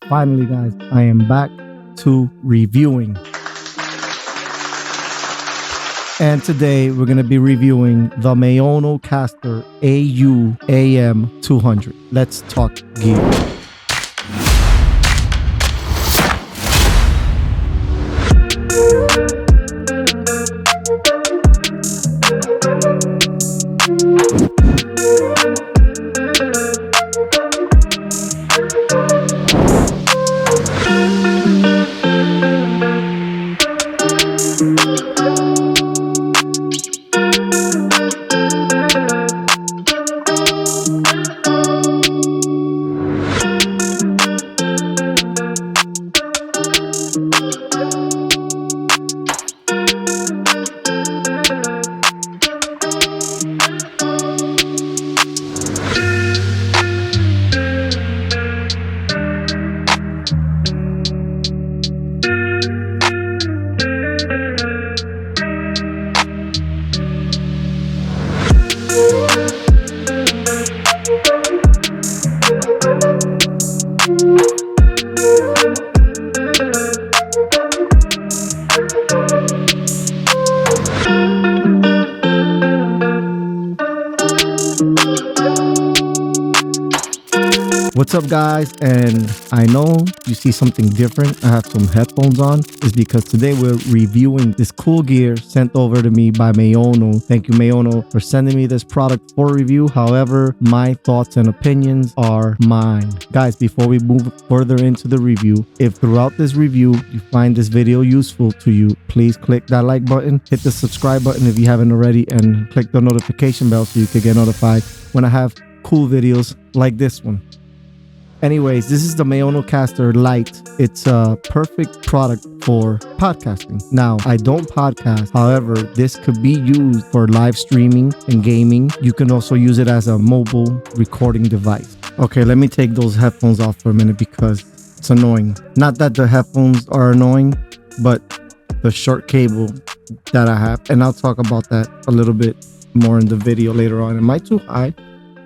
Finally, guys, I am back to reviewing. And today we're going to be reviewing the Maonocaster AU AM200. Let's talk gear. What's up, guys? And I know you see something different. I have some headphones on. It's because today we're reviewing this cool gear sent over to me by Maono. Thank you, Maono, for sending me this product for review. However, my thoughts and opinions are mine. Guys, before we move further into the review, if throughout this review you find this video useful to you, please click that like button, hit the subscribe button if you haven't already, and click the notification bell so you can get notified when I have cool videos like this one. Anyways, this is the Maonocaster Lite. It's a perfect product for podcasting. Now, I don't podcast. However, this could be used for live streaming and gaming. You can also use it as a mobile recording device. Okay, let me take those headphones off for a minute because it's annoying. Not that the headphones are annoying, but the short cable that I have. And I'll talk about that a little bit more in the video later on. Am I too high?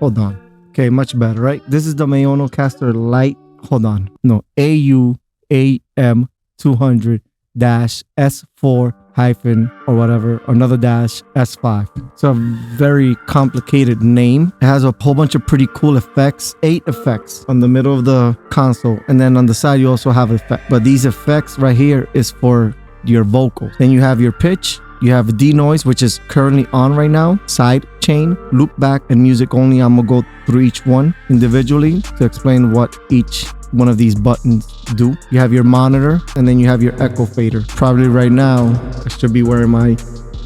Hold on. Okay, much better, right? This is the Maonocaster Lite. Hold on. No, AU AM200-S4 hyphen or whatever, another dash S5. It's a very complicated name. It has a whole bunch of pretty cool effects, 8 effects on the middle of the console. And then on the side, you also have effects. But these effects right here is for your vocals. Then you have your pitch. You have Denoise, which is currently on right now, Sidechain, Loopback, and music only. I'm gonna go through each one individually to explain what each one of these buttons do. You have your monitor, and then you have your echo fader. Probably right now, I should be wearing my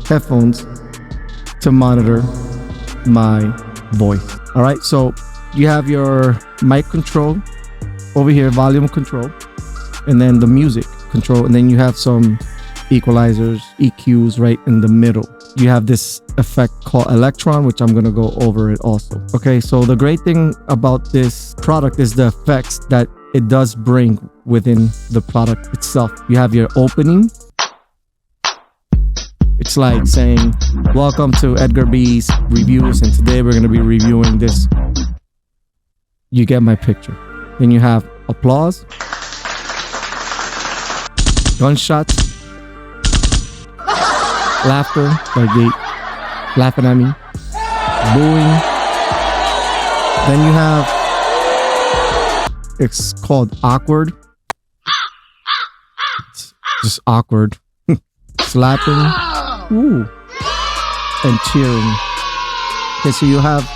headphones to monitor my voice. All right, so you have your mic control over here, volume control, and then the music control, and then you have some equalizers, EQs right in the middle. You have this effect called Electron, which I'm going to go over it also. Okay, so the great thing about this product is the effects that it does bring within the product itself. You have your opening. It's like saying, welcome to Edgar B's Reviews, and today we're going to be reviewing this. You get my picture. Then you have applause, gunshots, laughter, like they laughing at me, booing. Then you have, it's called awkward. It's just awkward. Slapping, ooh, and cheering. Okay, so you have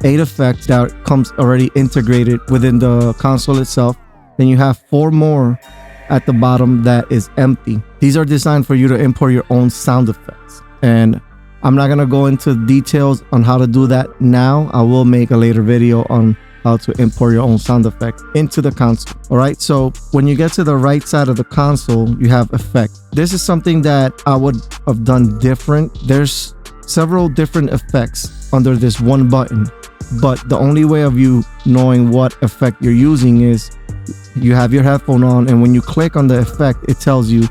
8 effects that comes already integrated within the console itself. Then you have 4 more at the bottom that is empty. These are designed for you to import your own sound effects, and I'm not gonna go into details on how to do that now. I will make a later video on how to import your own sound effects into the console. All right, so when you get to the right side of the console, you have effects. This is something that I would have done different. There's several different effects under this one button, but the only way of you knowing what effect you're using is you have your headphone on, and when you click on the effect, it tells you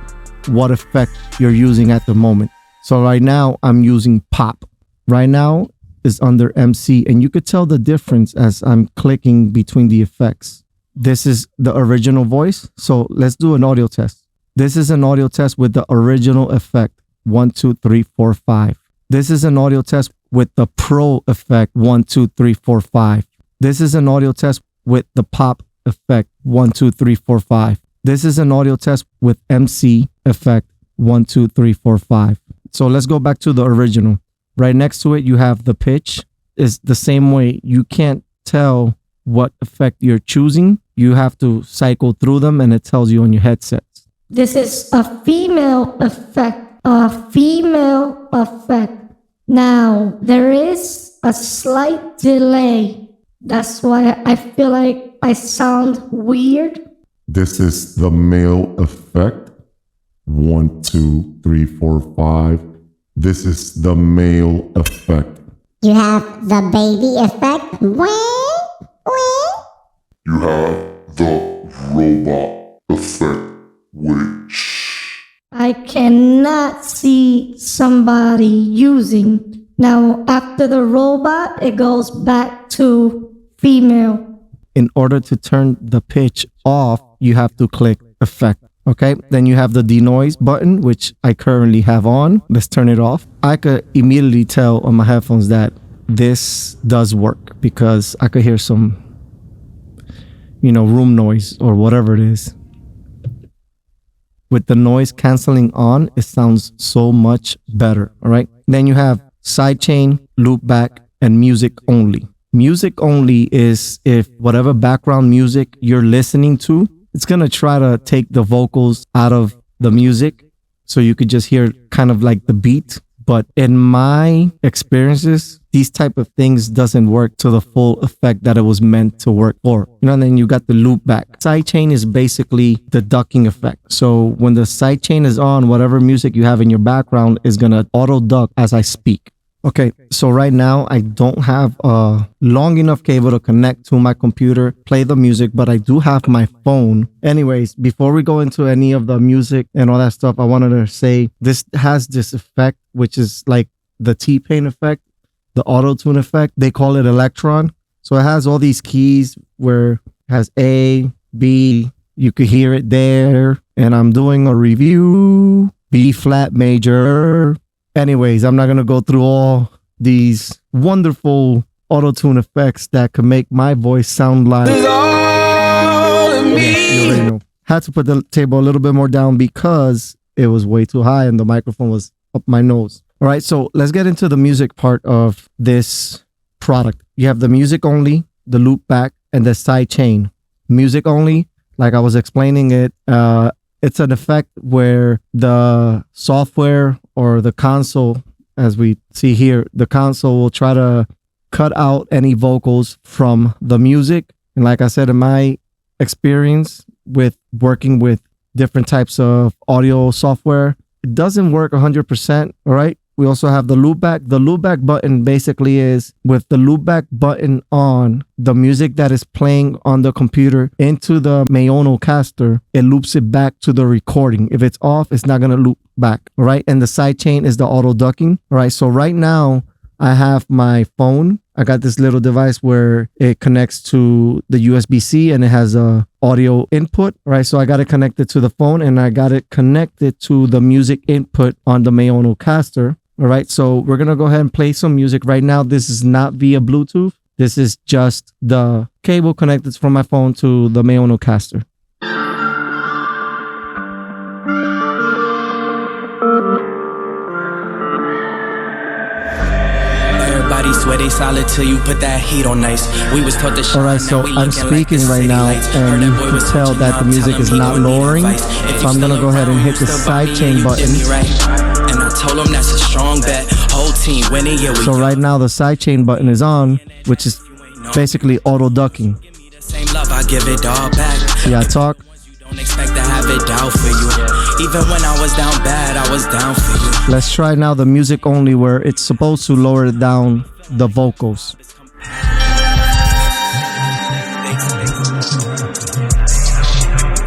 what effect you're using at the moment. So right now I'm using pop. Right now is under MC, and you could tell the difference as I'm clicking between the effects. This is the original voice. So let's do an audio test. This is an audio test with the original effect. 1, 2, 3, 4, 5. This is an audio test with the Pro effect. 1, 2, 3, 4, 5. This is an audio test with the Pop effect. 1, 2, 3, 4, 5. This is an audio test with MC effect. 1, 2, 3, 4, 5. So let's go back to the original. Right next to it, you have the pitch. It's the same way. You can't tell what effect you're choosing. You have to cycle through them and it tells you on your headsets. This is a female effect. A female effect. Now, there is a slight delay. That's why I feel like I sound weird. This is the male effect. 1, 2, 3, 4, 5. This is the male effect. You have the baby effect. You have the robot effect, which... I cannot see somebody using. Now, after the robot, it goes back to female. In order to turn the pitch off, you have to click effect. Okay, then you have the Denoise button, which I currently have on. Let's turn it off. I could immediately tell on my headphones that this does work because I could hear some, room noise or whatever it is. With the noise canceling on, it sounds so much better. All right. Then you have Sidechain, Loopback, and music only. Music only is if whatever background music you're listening to, it's going to try to take the vocals out of the music so you could just hear kind of like the beat. But in my experiences, these type of things doesn't work to the full effect that it was meant to work for. And then you got the Loopback. Sidechain is basically the ducking effect. So when the sidechain is on, whatever music you have in your background is going to auto duck as I speak. Okay, so right now I don't have a long enough cable to connect to my computer, play the music, but I do have my phone. Anyways, before we go into any of the music and all that stuff, I wanted to say this has this effect, which is like the T-Pain effect, the Autotune effect. They call it Electron. So it has all these keys where it has A, B, you could hear it there. And I'm doing a review, B flat major. Anyways, I'm not going to go through all these wonderful auto-tune effects that could make my voice sound like... Had to put the table a little bit more down because it was way too high and the microphone was up my nose. All right, so let's get into the music part of this product. You have the music only, the Loopback, and the Sidechain. Music only, like I was explaining it, it's an effect where the software or the console, as we see here, the console will try to cut out any vocals from the music. And like I said, in my experience with working with different types of audio software, it doesn't work 100%. All right. We also have the Loopback. The Loopback button basically is with the Loopback button on, the music that is playing on the computer into the Maonocaster, it loops it back to the recording. If it's off, it's not going to loop back. All right. And the Sidechain is the Autoducking. All right. So right now I have my phone. I got this little device where it connects to the USB-C and it has a audio input, right? So I got it connected to the phone and I got it connected to the music input on the Maonocaster. All right, so we're going to go ahead and play some music right now. This is not via Bluetooth. This is just the cable connected from my phone to the Maonocaster. Everybody swear they solid till you put that heat on nice. We was taught to. All right, so I'm speaking right now, and you can tell that the music is not lowering. So I'm gonna go ahead and hit the Sidechain button. And I told them that's a strong bet. Whole team winning, yeah. So right now the Sidechain button is on, which is basically auto ducking. Same love, I give it all back. See, I talk. Don't expect to have it down for you. Even when I was down bad, I was down for you. Let's try now the music only, where it's supposed to lower down the vocals.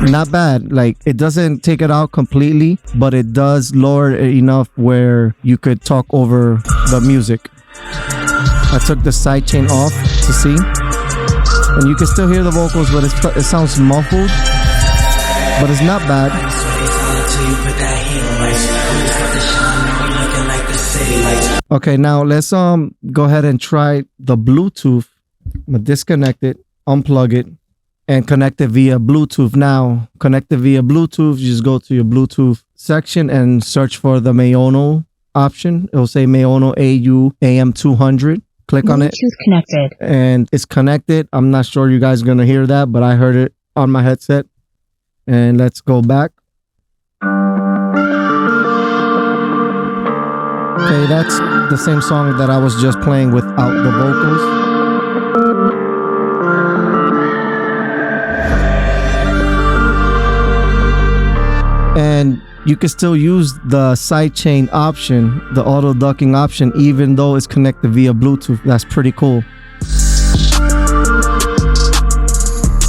Not bad. Like, it doesn't take it out completely, but it does lower it enough where you could talk over the music. I took the Sidechain off to see. And you can still hear the vocals, but it sounds muffled. But it's not bad. Okay, now let's go ahead and try the Bluetooth. I'm gonna disconnect it, unplug it, and connect it via Bluetooth. Now, connect it via Bluetooth. You just go to your Bluetooth section and search for the Maono option. It'll say Maono AU AM200. Click on it. Bluetooth connected. And it's connected. I'm not sure you guys are gonna hear that, but I heard it on my headset. And let's go back. Okay, that's the same song that I was just playing without the vocals. And you can still use the sidechain option, the auto-ducking option, even though it's connected via Bluetooth. That's pretty cool.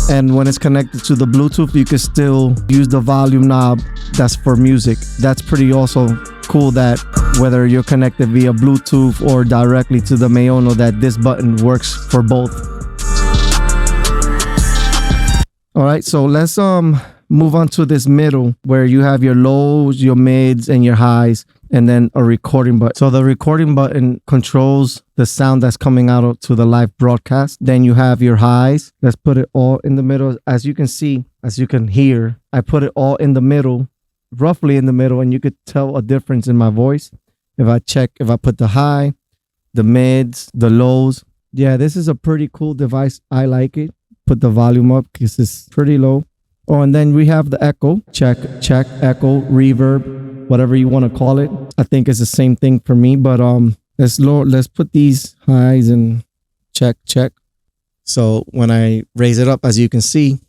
And when it's connected to the Bluetooth, you can still use the volume knob that's for music. That's pretty also cool that whether you're connected via Bluetooth or directly to the Maono, that this button works for both. All right, so let's move on to this middle where you have your lows, your mids, and your highs, and then a recording button. So the recording button controls the sound that's coming out to the live broadcast. Then you have your highs. Let's put it all in the middle. As you can see, as you can hear, I put it all in the middle, roughly in the middle, and you could tell a difference in my voice. If I put the high, the mids, the lows. Yeah, this is a pretty cool device. I like it. Put the volume up because it's pretty low. Oh, and then we have the echo. Check, echo, reverb, whatever you want to call it. I think it's the same thing for me, but let's put these highs and check. So when I raise it up, as you can see,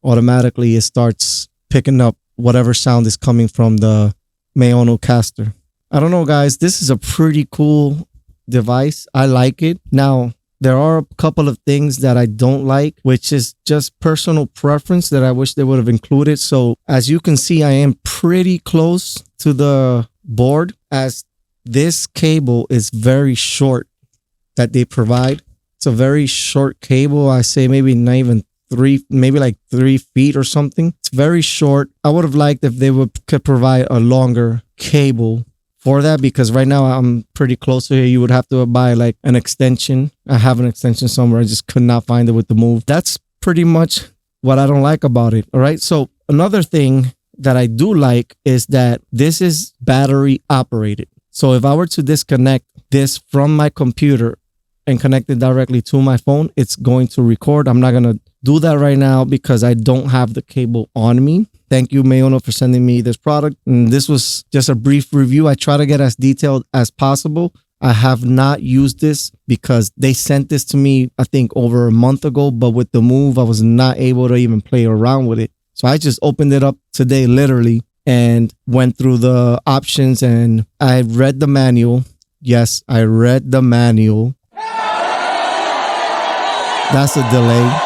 automatically it starts picking up whatever sound is coming from the Maonocaster. I don't know, guys. This is a pretty cool device. I like it. Now, there are a couple of things that I don't like, which is just personal preference that I wish they would have included. So as you can see, I am pretty close to the board, as this cable is very short that they provide. It's a very short cable. I say maybe not even maybe like 3 feet or something. It's very short. I would have liked if they could provide a longer cable for that, because right now I'm pretty close to here. You would have to buy like an extension. I have an extension somewhere. I just could not find it with the move. That's pretty much what I don't like about it. All right. So another thing that I do like is that this is battery operated. So if I were to disconnect this from my computer and connect it directly to my phone, it's going to record. I'm not going to do that right now because I don't have the cable on me. Thank you, Maono, for sending me this product. And this was just a brief review. I try to get as detailed as possible. I have not used this because they sent this to me, I think, over a month ago. But with the move, I was not able to even play around with it. So I just opened it up today, literally, and went through the options. And I read the manual. Yes, I read the manual. That's a delay.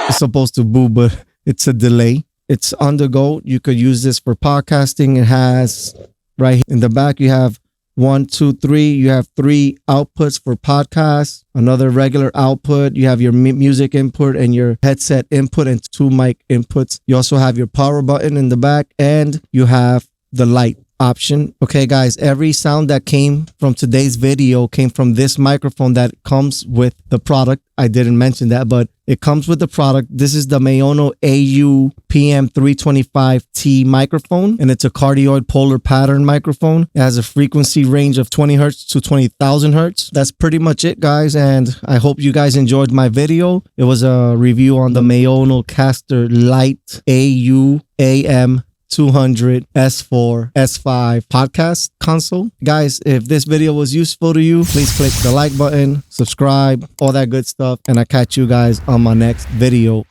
It's supposed to boo, but it's a delay. It's on the go. You could use this for podcasting. It has right in the back, you have 1, 2, 3. You have 3 outputs for podcasts, another regular output. You have your music input and your headset input and 2 mic inputs. You also have your power button in the back, and you have the light option. Okay, guys, every sound that came from today's video came from this microphone that comes with the product. I didn't mention that, but it comes with the product. This is the Maono AU PM325T microphone, and it's a cardioid polar pattern microphone. It has a frequency range of 20 hertz to 20,000 hertz. That's pretty much it, guys, and I hope you guys enjoyed my video. It was a review on the Maonocaster Lite AU AM200 S4 S5 podcast console. Guys, if this video was useful to you, please click the like button, subscribe, all that good stuff, and I'll catch you guys on my next video.